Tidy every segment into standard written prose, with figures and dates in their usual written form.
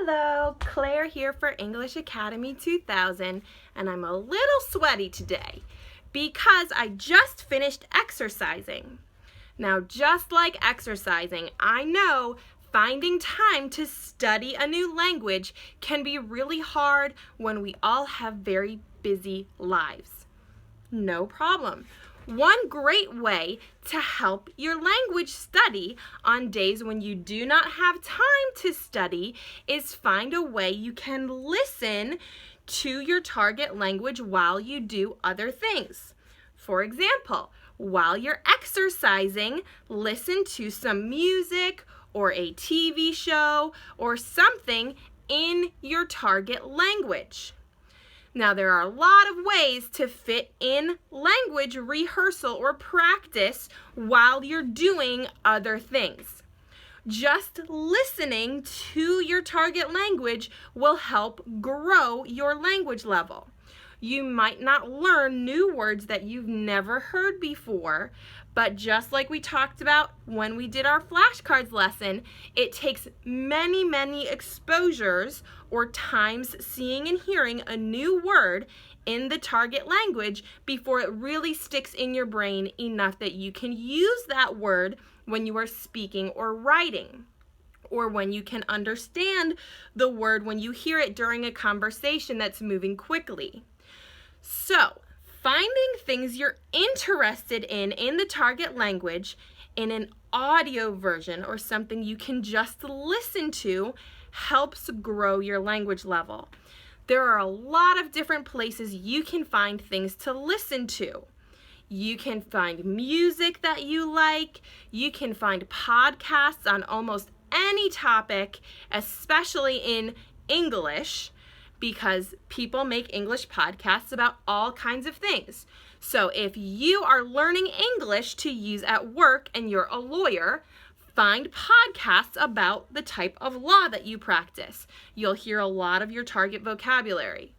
Hello, Claire here for English Academy 2000, and I'm a little sweaty today because I just finished exercising. Now, just like exercising, I know finding time to study a new language can be really hard when we all have very busy lives. No problem. One great way to help your language study on days when you do not have time to study is find a way you can listen to your target language while you do other things. For example, while you're exercising, listen to some music or a TV show or something in your target language. Now, there are a lot of ways to fit in language rehearsal or practice while you're doing other things. Just listening to your target language will help grow your language level. You might not learn new words that you've never heard before, but just like we talked about when we did our flashcards lesson, it takes many exposures or times seeing and hearing a new word in the target language before it really sticks in your brain enough that you can use that word when you are speaking or writing, or when you can understand the word when you hear it during a conversation that's moving quickly. So, finding things you're interested in the target language in an audio version or something you can just listen to helps grow your language level. There are a lot of different places you can find things to listen to. You can find music that you like. You can find podcasts on almost any topic, especially in English, because people make English podcasts about all kinds of things. So if you are learning English to use at work and you're a lawyer, find podcasts about the type of law that you practice. You'll hear a lot of your target vocabulary.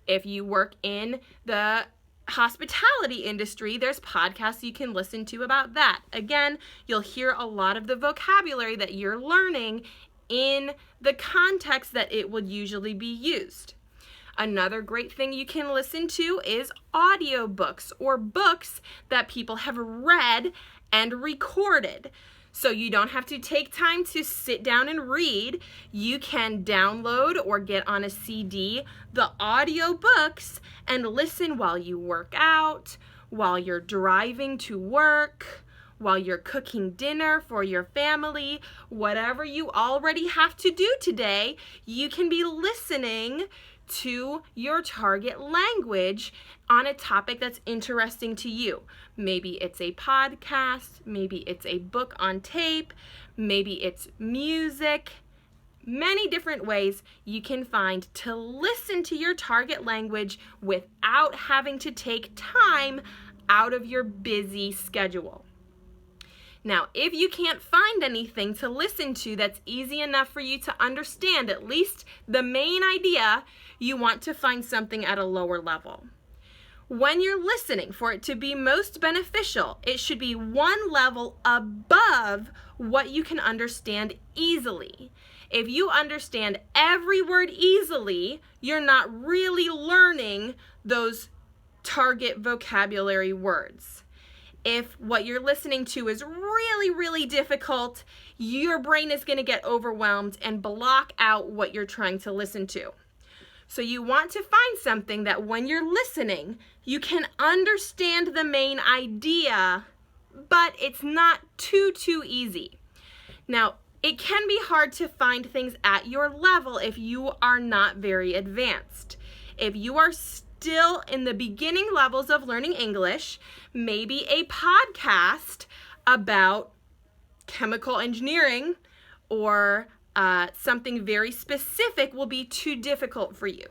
If you work in the hospitality industry, there's podcasts you can listen to about that. Again, you'll hear a lot of the vocabulary that you're learning in the context that it would usually be used. Another great thing you can listen to is audiobooks or books that people have read and recorded. So you don't have to take time to sit down and read. You can download or get on a CD the audiobooks and listen while you work out, while you're driving to work, while you're cooking dinner for your family. Whatever you already have to do today, you can be listening to your target language on a topic that's interesting to you. Maybe it's a podcast, maybe it's a book on tape, maybe it's music. Many different ways you can find to listen to your target language without having to take time out of your busy schedule. Now, if you can't find anything to listen to that's easy enough for you to understand at least the main idea, you want to find something at a lower level. When you're listening, for it to be most beneficial, it should be one level above what you can understand easily. If you understand every word easily, you're not really learning those target vocabulary words. If what you're listening to is really difficult, your brain is going to get overwhelmed and block out what you're trying to listen to. So you want to find something that when you're listening, you can understand the main idea, but it's not too easy. Now, it can be hard to find things at your level if you are not very advanced. If you are still in the beginning levels of learning English, maybe a podcast about chemical engineering or something very specific will be too difficult for you.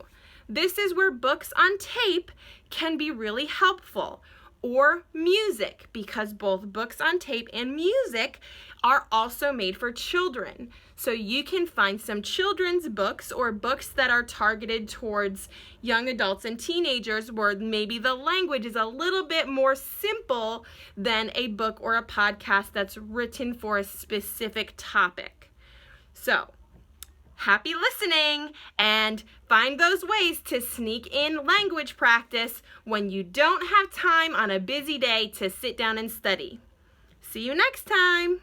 This is where books on tape can be really helpful, or music, because both books on tape and music are also made for children. So you can find some children's books or books that are targeted towards young adults and teenagers where maybe the language is a little bit more simple than a book or a podcast that's written for a specific topic. So Happy listening, and find those ways to sneak in language practice when you don't have time on a busy day to sit down and study. See you next time.